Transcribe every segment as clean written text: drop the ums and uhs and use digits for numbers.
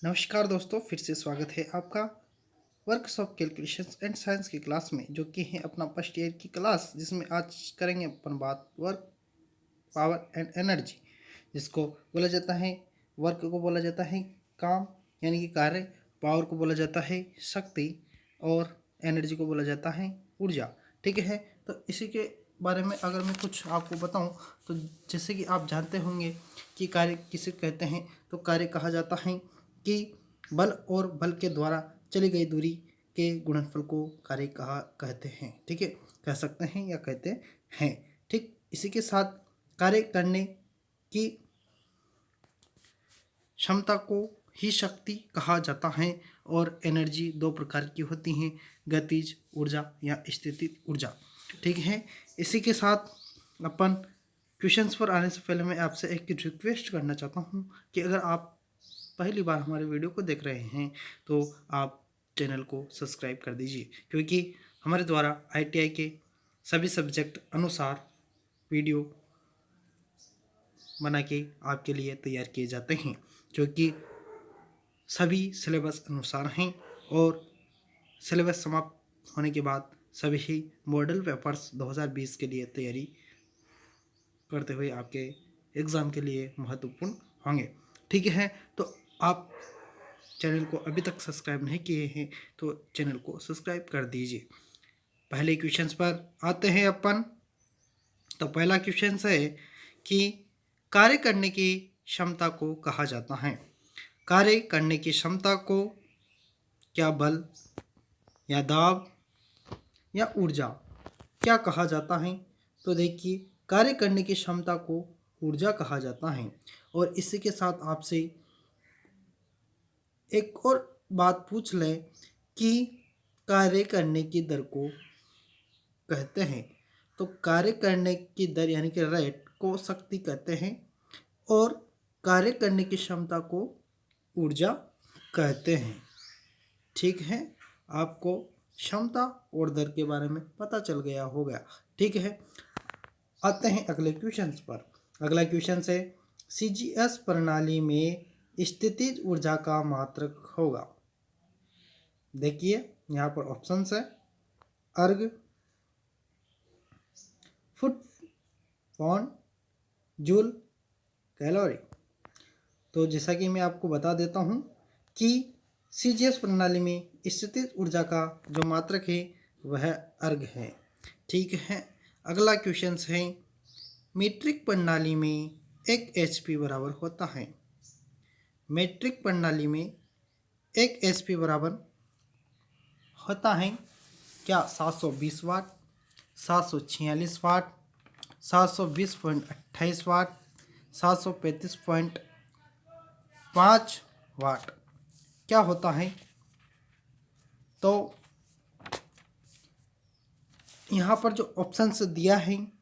नमस्कार दोस्तों, फिर से स्वागत है आपका वर्कशॉप कैलकुलेशंस एंड साइंस की क्लास में, जो कि है अपना फर्स्ट ईयर की क्लास, जिसमें आज करेंगे अपन बात वर्क, पावर एंड एनर्जी, जिसको बोला जाता है, वर्क को बोला जाता है काम यानी कि कार्य, पावर को बोला जाता है शक्ति और एनर्जी को बोला जाता है ऊर्जा। ठीक है, तो इसी के बारे में अगर मैं कुछ आपको बताऊं तो जैसे कि आप जानते होंगे कि कार्य किसे कहते हैं, तो कार्य कहा जाता है कि बल और बल के द्वारा चली गई दूरी के गुणनफल को कार्य कहा कहते हैं। ठीक है, कह सकते हैं या कहते हैं। ठीक, इसी के साथ कार्य करने की क्षमता को ही शक्ति कहा जाता है। और एनर्जी दो प्रकार की होती हैं, गतिज ऊर्जा या स्थितिज ऊर्जा। ठीक है, इसी के साथ अपन क्वेश्चंस पर आने से पहले मैं आपसे एक रिक्वेस्ट करना चाहता हूँ कि अगर आप पहली बार हमारे वीडियो को देख रहे हैं तो आप चैनल को सब्सक्राइब कर दीजिए, क्योंकि हमारे द्वारा आईटीआई के सभी सब्जेक्ट अनुसार वीडियो बना के आपके लिए तैयार किए जाते हैं, जो कि सभी सिलेबस अनुसार हैं। और सिलेबस समाप्त होने के बाद सभी ही मॉडल पेपर्स 2020 के लिए तैयारी करते हुए आपके एग्ज़ाम के लिए महत्वपूर्ण होंगे। ठीक है, तो आप चैनल को अभी तक सब्सक्राइब नहीं किए हैं तो चैनल को सब्सक्राइब कर दीजिए। पहले क्वेश्चंस पर आते हैं अपन। तो पहला क्वेश्चन है कि कार्य करने की क्षमता को कहा जाता है। कार्य करने की क्षमता को क्या बल या दाब या ऊर्जा क्या कहा जाता है? तो देखिए, कार्य करने की क्षमता को ऊर्जा कहा जाता है। और इसी के साथ आपसे एक और बात पूछ लें कि कार्य करने की दर को कहते हैं। तो कार्य करने की दर यानी कि रेट को शक्ति कहते हैं और कार्य करने की क्षमता को ऊर्जा कहते हैं। ठीक है, आपको क्षमता और दर के बारे में पता चल गया होगा। ठीक है, आते हैं अगले क्वेश्चन पर। अगला क्वेश्चन है, सीजीएस प्रणाली में स्थितिज ऊर्जा का मात्रक होगा। देखिए, यहाँ पर ऑप्शंस है अर्ग, फुट, पॉन्ड, जूल, कैलोरी। तो जैसा कि मैं आपको बता देता हूँ कि सीजीएस प्रणाली में स्थितिज ऊर्जा का जो मात्रक है वह अर्ग है। ठीक है, अगला क्वेश्चन है, मीट्रिक प्रणाली में एक एचपी बराबर होता है। मीट्रिक प्रणाली में एक एचपी बराबर होता है क्या? 720 वाट, 746 वाट, 720.28 वाट, 735.5 वाट क्या होता है? तो यहाँ पर जो ऑप्शंस दिया है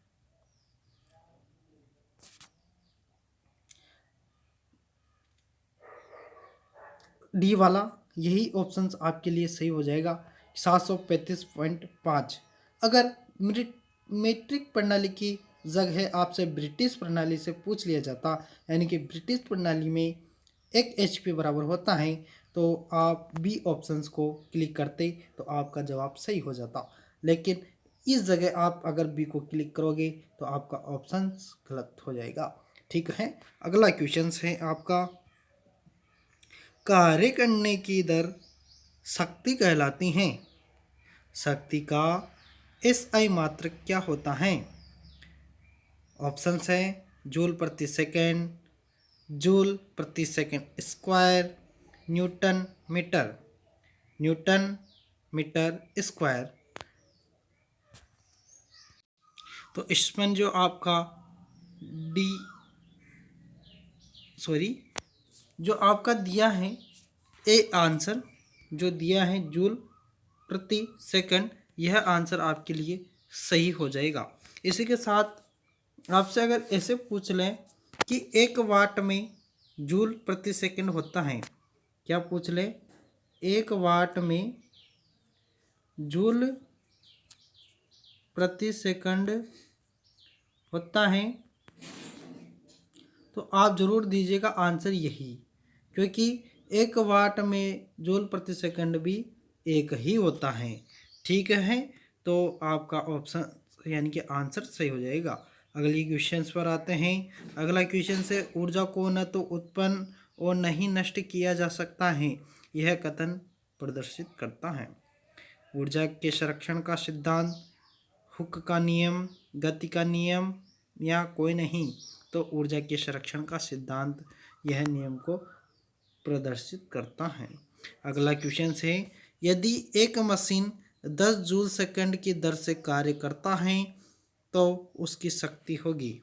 डी वाला, यही ऑप्शंस आपके लिए सही हो जाएगा। 735.5। अगर मीट्रिक प्रणाली की जगह आपसे ब्रिटिश प्रणाली से पूछ लिया जाता, यानी कि ब्रिटिश प्रणाली में एक एचपी बराबर होता है, तो आप बी ऑप्शंस को क्लिक करते तो आपका जवाब सही हो जाता। लेकिन इस जगह आप अगर बी को क्लिक करोगे तो आपका ऑप्शंस गलत हो जाएगा। ठीक है, अगला क्वेश्चन है आपका, कार्य करने की दर शक्ति कहलाती हैं। शक्ति का एसआई मात्रक क्या होता है? ऑप्शंस हैं जूल प्रति सेकेंड, जूल प्रति second square, newton metre, newton metre square. तो इसमें जो आपका डी जो आपका दिया है ए आंसर, जो दिया है जूल प्रति सेकंड, यह आंसर आपके लिए सही हो जाएगा। इसी के साथ आपसे अगर ऐसे पूछ लें कि 1 वाट में जूल प्रति सेकंड होता है, क्या पूछ ले? 1 वाट में जूल प्रति सेकंड होता है, तो आप जरूर दीजिएगा आंसर यही, क्योंकि 1 वाट में जूल प्रति सेकंड भी एक ही होता है। ठीक है, तो आपका ऑप्शन यानी कि आंसर सही हो जाएगा। अगली क्वेश्चन पर आते हैं। अगला क्वेश्चन से ऊर्जा को न तो उत्पन्न और न ही नष्ट किया जा सकता है, यह कथन प्रदर्शित करता है। ऊर्जा के संरक्षण का सिद्धांत, हुक का नियम, गति का नियम या कोई नहीं। तो ऊर्जा के संरक्षण का सिद्धांत यह नियम को प्रदर्शित करता है। अगला क्वेश्चन है, यदि एक मशीन 10 जूल सेकंड की दर से कार्य करता है तो उसकी शक्ति होगी।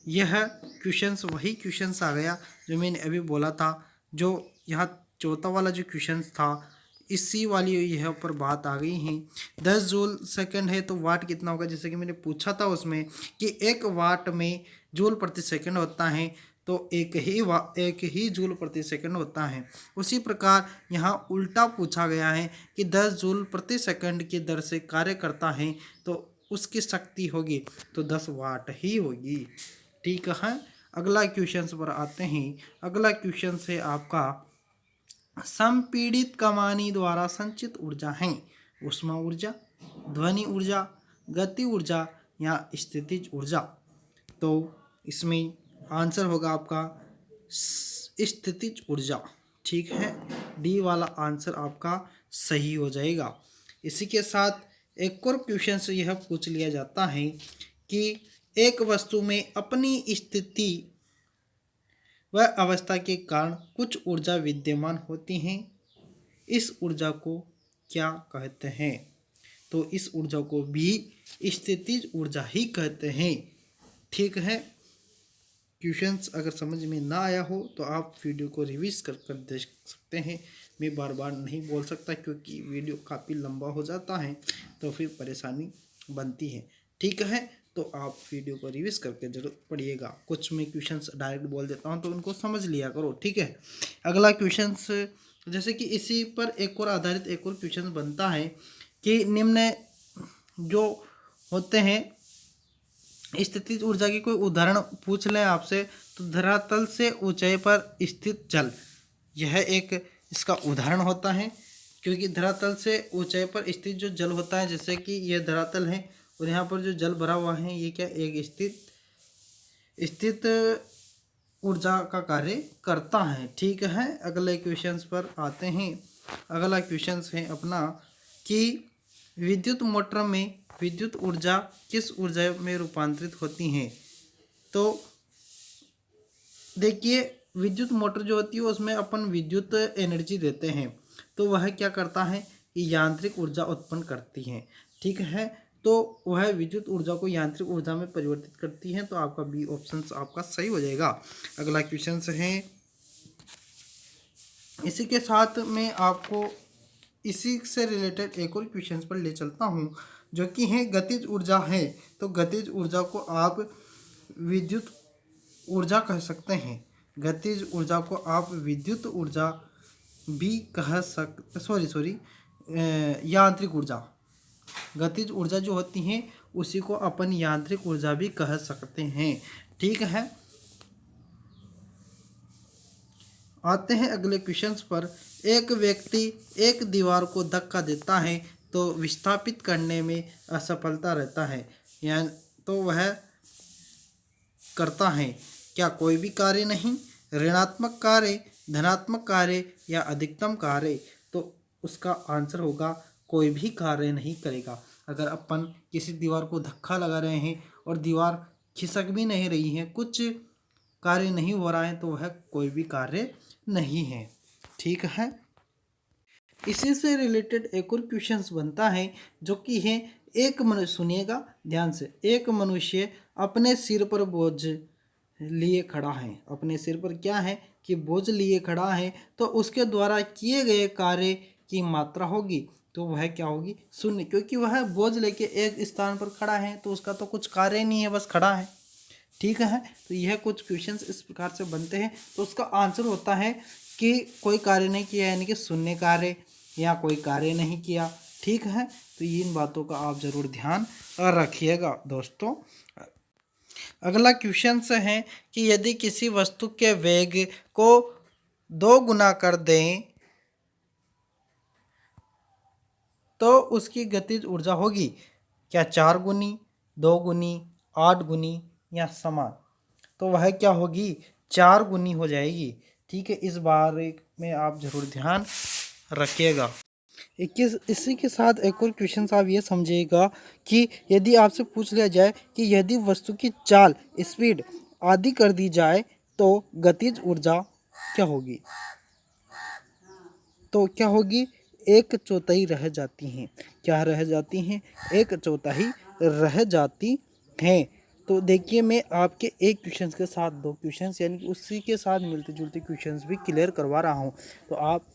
यह क्वेश्चंस वही क्वेश्चंस आ गया जो मैंने अभी बोला था। जो यहाँ चौथा वाला जो क्वेश्चन था, इसी वाली यह पर बात आ गई है। 10 जूल सेकंड है तो वाट कितना होगा, जैसे कि मैंने पूछा था उसमें कि 1 वाट में जूल प्रति सेकंड होता है, तो एक ही जूल प्रति सेकंड होता है। उसी प्रकार यहाँ उल्टा पूछा गया है कि 10 जूल प्रति सेकंड की दर से कार्य करता है तो उसकी शक्ति होगी, तो 10 वाट ही होगी। ठीक है, अगला क्वेश्चन पर आते हैं। अगला क्वेश्चन है आपका, संपीड़ित कमानी द्वारा संचित ऊर्जा है ऊष्मा ऊर्जा, ध्वनि ऊर्जा, गति ऊर्जा या स्थितिज ऊर्जा। तो इसमें आंसर होगा आपका स्थितिज ऊर्जा। ठीक है, डी वाला आंसर आपका सही हो जाएगा। इसी के साथ एक और क्वेश्चन से यह पूछ लिया जाता है कि एक वस्तु में अपनी स्थिति व अवस्था के कारण कुछ ऊर्जा विद्यमान होती हैं, इस ऊर्जा को क्या कहते हैं? तो इस ऊर्जा को भी स्थितिज ऊर्जा ही कहते हैं। ठीक है, क्वेश्चंस अगर समझ में ना आया हो तो आप वीडियो को रिवीज कर कर देख सकते हैं। मैं बार बार नहीं बोल सकता क्योंकि वीडियो काफ़ी लंबा हो जाता है तो फिर परेशानी बनती है। ठीक है, तो आप वीडियो को रिवीज करके जरूर पढ़िएगा। कुछ मैं क्वेश्चंस डायरेक्ट बोल देता हूं तो उनको समझ लिया करो। ठीक है, अगला क्वेश्चंस जैसे कि इसी पर एक और आधारित एक और क्वेश्चन बनता है कि निम्न जो होते हैं स्थितिज ऊर्जा की कोई उदाहरण पूछ लें आपसे, तो धरातल से ऊंचाई पर स्थित जल, यह एक इसका उदाहरण होता है। क्योंकि धरातल से ऊंचाई पर स्थित जो जल होता है, जैसे कि यह धरातल है और यहाँ पर जो जल भरा हुआ है, ये क्या एक स्थित ऊर्जा का कार्य करता है। ठीक है, अगले क्वेश्चंस पर आते हैं। अगला क्वेश्चन है अपना कि विद्युत मोटर में विद्युत ऊर्जा किस ऊर्जा में रूपांतरित होती हैं? तो देखिए, विद्युत मोटर जो होती है उसमें अपन विद्युत एनर्जी देते हैं, तो वह क्या करता है कि यांत्रिक ऊर्जा उत्पन्न करती है। ठीक है, तो वह विद्युत ऊर्जा को यांत्रिक ऊर्जा में परिवर्तित करती है, तो आपका बी ऑप्शन आपका सही हो जाएगा। अगला क्वेश्चन है, इसी के साथ मैं आपको इसी से रिलेटेड एक और क्वेश्चन पर ले चलता हूँ जो कि है गतिज ऊर्जा है। तो गतिज ऊर्जा को आप विद्युत ऊर्जा कह सकते हैं, गतिज ऊर्जा को आप विद्युत ऊर्जा भी कह सकते, यांत्रिक ऊर्जा, गतिज ऊर्जा जो होती है उसी को अपन यांत्रिक ऊर्जा भी कह सकते हैं। ठीक है, आते हैं अगले क्वेश्चंस पर। एक व्यक्ति एक दीवार को धक्का देता है तो विस्थापित करने में असफलता रहता है, या तो वह करता है क्या कोई भी कार्य नहीं, ऋणात्मक कार्य, धनात्मक कार्य या अधिकतम कार्य? तो उसका आंसर होगा कोई भी कार्य नहीं करेगा। अगर अपन किसी दीवार को धक्का लगा रहे हैं और दीवार खिसक भी नहीं रही है, कुछ कार्य नहीं हो रहा है, तो वह कोई भी कार्य नहीं है। ठीक है, इसी से रिलेटेड एक और क्वेश्चंस बनता है जो कि है, एक मनुष्य, सुनिएगा ध्यान से, एक मनुष्य अपने सिर पर बोझ लिए खड़ा है, अपने सिर पर क्या है कि बोझ लिए खड़ा है, तो उसके द्वारा किए गए कार्य की मात्रा होगी, तो वह क्या होगी? शून्य, क्योंकि वह बोझ लेके एक स्थान पर खड़ा है तो उसका तो कुछ कार्य नहीं है, बस खड़ा है। ठीक है, तो यह कुछ क्वेश्चंस इस प्रकार से बनते हैं, तो उसका आंसर होता है कि कोई कार्य नहीं किया, यानी कि शून्य कार्य या कोई कार्य नहीं किया। ठीक है, तो इन बातों का आप जरूर ध्यान रखिएगा दोस्तों। अगला क्वेश्चन है कि यदि किसी वस्तु के वेग को 2 गुना कर दें तो उसकी गतिज ऊर्जा होगी क्या 4 गुनी, 2 गुनी, 8 गुनी या समान? तो वह क्या होगी? 4 गुनी हो जाएगी। ठीक है, इस बारे में आप जरूर ध्यान रखिएगा। इसी के साथ एक और क्वेश्चन आप ये समझिएगा कि यदि आपसे पूछ लिया जाए कि यदि वस्तु की चाल, स्पीड आदि कर दी जाए तो गतिज ऊर्जा क्या होगी? तो क्या होगी? 1/4 रह जाती हैं। क्या रह जाती हैं? 1/4 रह जाती हैं। तो देखिए, मैं आपके एक क्वेश्चन के साथ 2 क्वेश्चन यानी कि उसी के साथ मिलते जुलते क्वेश्चन भी क्लियर करवा रहा हूँ। तो आप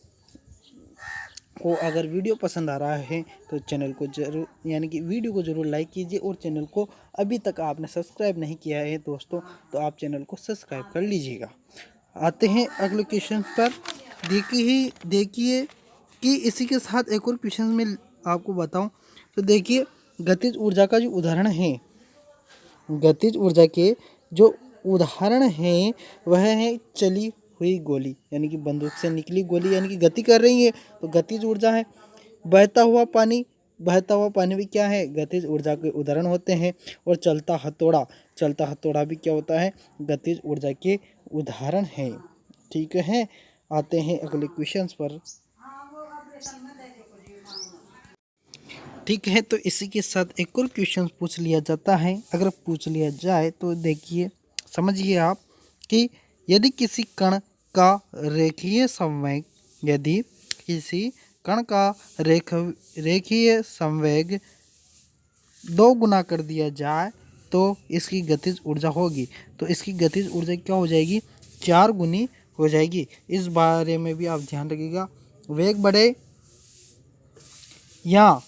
को अगर वीडियो पसंद आ रहा है तो चैनल को जरूर यानी कि वीडियो को जरूर लाइक कीजिए, और चैनल को अभी तक आपने सब्सक्राइब नहीं किया है दोस्तों तो आप चैनल को सब्सक्राइब कर लीजिएगा। आते हैं अगले क्वेश्चन पर। देखिए कि इसी के साथ एक और क्वेश्चन में आपको बताऊं तो देखिए, गतिज ऊर्जा का जो उदाहरण है, गतिज ऊर्जा के जो उदाहरण हैं वह है चली हुई गोली, यानी कि बंदूक से निकली गोली यानी कि गति कर रही है तो गतिज ऊर्जा है। बहता हुआ पानी भी क्या है? गतिज ऊर्जा के उदाहरण होते हैं। और चलता हथौड़ा भी क्या होता है? गतिज ऊर्जा के उदाहरण है। ठीक है, आते हैं अगले क्वेश्चन पर। ठीक है, तो इसी के साथ एक और क्वेश्चन पूछ लिया जाता है। अगर पूछ लिया जाए तो देखिए, समझिए आप कि यदि किसी कण का रेखीय संवेग यदि किसी कण का रेखीय संवेग 2 गुना कर दिया जाए तो इसकी गतिज ऊर्जा होगी। तो इसकी गतिज ऊर्जा क्या हो जाएगी? 4 गुनी हो जाएगी। इस बारे में भी आप ध्यान रखिएगा। वेग बढ़े या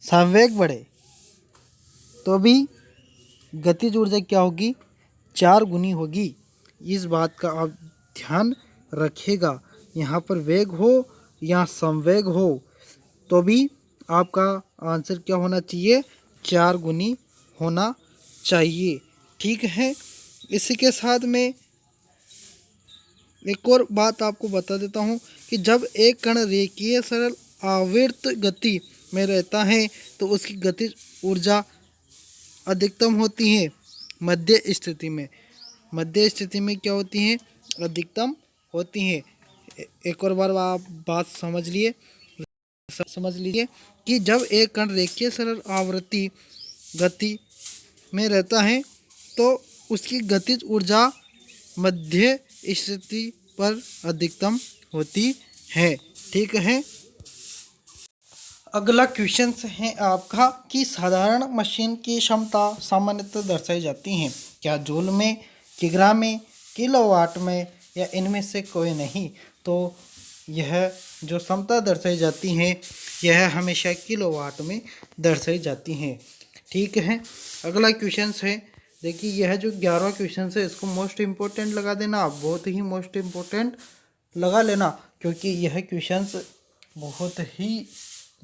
संवेग बढ़े तो भी गतिज ऊर्जा क्या होगी? 4 गुनी होगी। इस बात का आप ध्यान रखिएगा। यहाँ पर वेग हो या संवेग हो तो भी आपका आंसर क्या होना चाहिए? 4 गुनी होना चाहिए। ठीक है, इसी के साथ में एक और बात आपको बता देता हूँ कि जब एक कण रेखीय सरल आवर्त गति में रहता है तो उसकी गतिज ऊर्जा अधिकतम होती है मध्य स्थिति में। मध्य स्थिति में क्या होती हैं? अधिकतम होती हैं। एक और बार आप बात समझ लीजिए कि जब एक कण रेखीय सरल आवृत्ति गति में रहता है तो उसकी गतिज ऊर्जा मध्य स्थिति पर अधिकतम होती है। ठीक है, अगला क्वेश्चन है आपका कि साधारण मशीन की क्षमता सामान्यतः दर्शाई जाती हैं क्या जूल में, किग्रा में, किलोवाट में या इनमें से कोई नहीं? तो यह जो क्षमता दर्शाई जाती हैं यह हमेशा किलोवाट में दर्शाई जाती हैं। ठीक है, अगला क्वेश्चन है। देखिए, यह जो 11वां क्वेश्चन है इसको मोस्ट इम्पोर्टेंट लगा देना आप, बहुत ही मोस्ट इम्पोर्टेंट लगा लेना, क्योंकि यह क्वेश्चन बहुत ही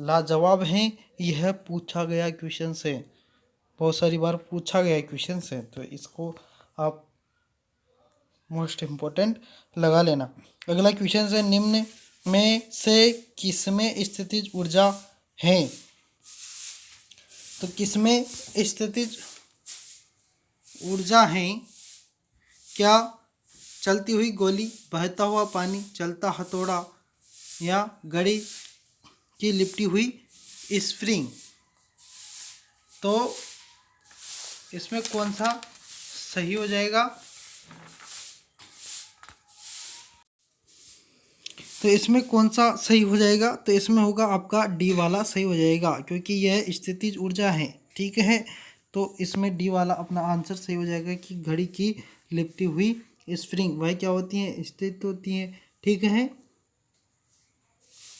लाजवाब हैं। यह पूछा गया क्वेश्चन है, बहुत सारी बार पूछा गया क्वेश्चन है, तो इसको आप मोस्ट इम्पोर्टेंट लगा लेना। अगला क्वेश्चन है, निम्न में से किसमें स्थितिज ऊर्जा है? तो किसमें स्थितिज ऊर्जा है? क्या चलती हुई गोली, बहता हुआ पानी, चलता हथौड़ा या घड़ी की लिपटी हुई स्प्रिंग? तो इसमें कौन सा सही हो जाएगा? तो इसमें कौन सा सही हो जाएगा? तो इसमें होगा आपका डी वाला सही हो जाएगा, क्योंकि यह स्थितिज ऊर्जा है। ठीक है, तो इसमें डी वाला अपना आंसर सही हो जाएगा कि घड़ी की लिपटी हुई स्प्रिंग वह क्या होती हैं? स्थित होती हैं। ठीक है,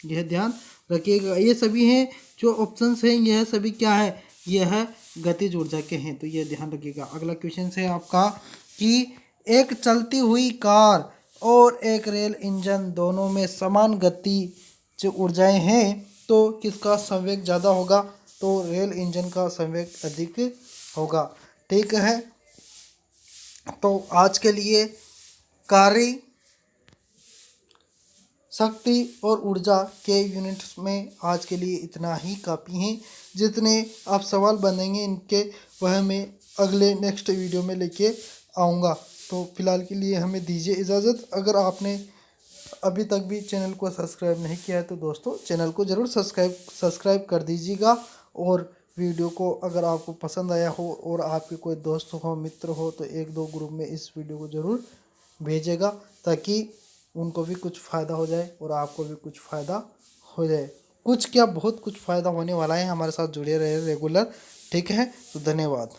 यह ध्यान रखिएगा। ये सभी हैं जो ऑप्शंस हैं, यह सभी क्या है? यह गतिज ऊर्जा के हैं, तो यह ध्यान रखिएगा। अगला क्वेश्चन है आपका कि एक चलती हुई कार और एक रेल इंजन दोनों में समान गति जो ऊर्जाएं हैं तो किसका संवेग ज़्यादा होगा? तो रेल इंजन का संवेग अधिक होगा। ठीक है, तो आज के लिए कार्य शक्ति और ऊर्जा के यूनिट्स में आज के लिए इतना ही काफ़ी है। जितने आप सवाल बनेंगे इनके वह मैं अगले नेक्स्ट वीडियो में लेके आऊँगा। तो फिलहाल के लिए हमें दीजिए इजाज़त। अगर आपने अभी तक भी चैनल को सब्सक्राइब नहीं किया है तो दोस्तों चैनल को ज़रूर सब्सक्राइब कर दीजिएगा। और वीडियो को अगर आपको पसंद आया हो और आपके कोई दोस्त हो, मित्र हो, तो 1-2 ग्रुप में इस वीडियो को ज़रूर भेजेगा, ताकि उनको भी कुछ फ़ायदा हो जाए और आपको भी कुछ फ़ायदा हो जाए। कुछ क्या, बहुत कुछ फ़ायदा होने वाला है। हमारे साथ जुड़े रहे रेगुलर। ठीक है, तो धन्यवाद।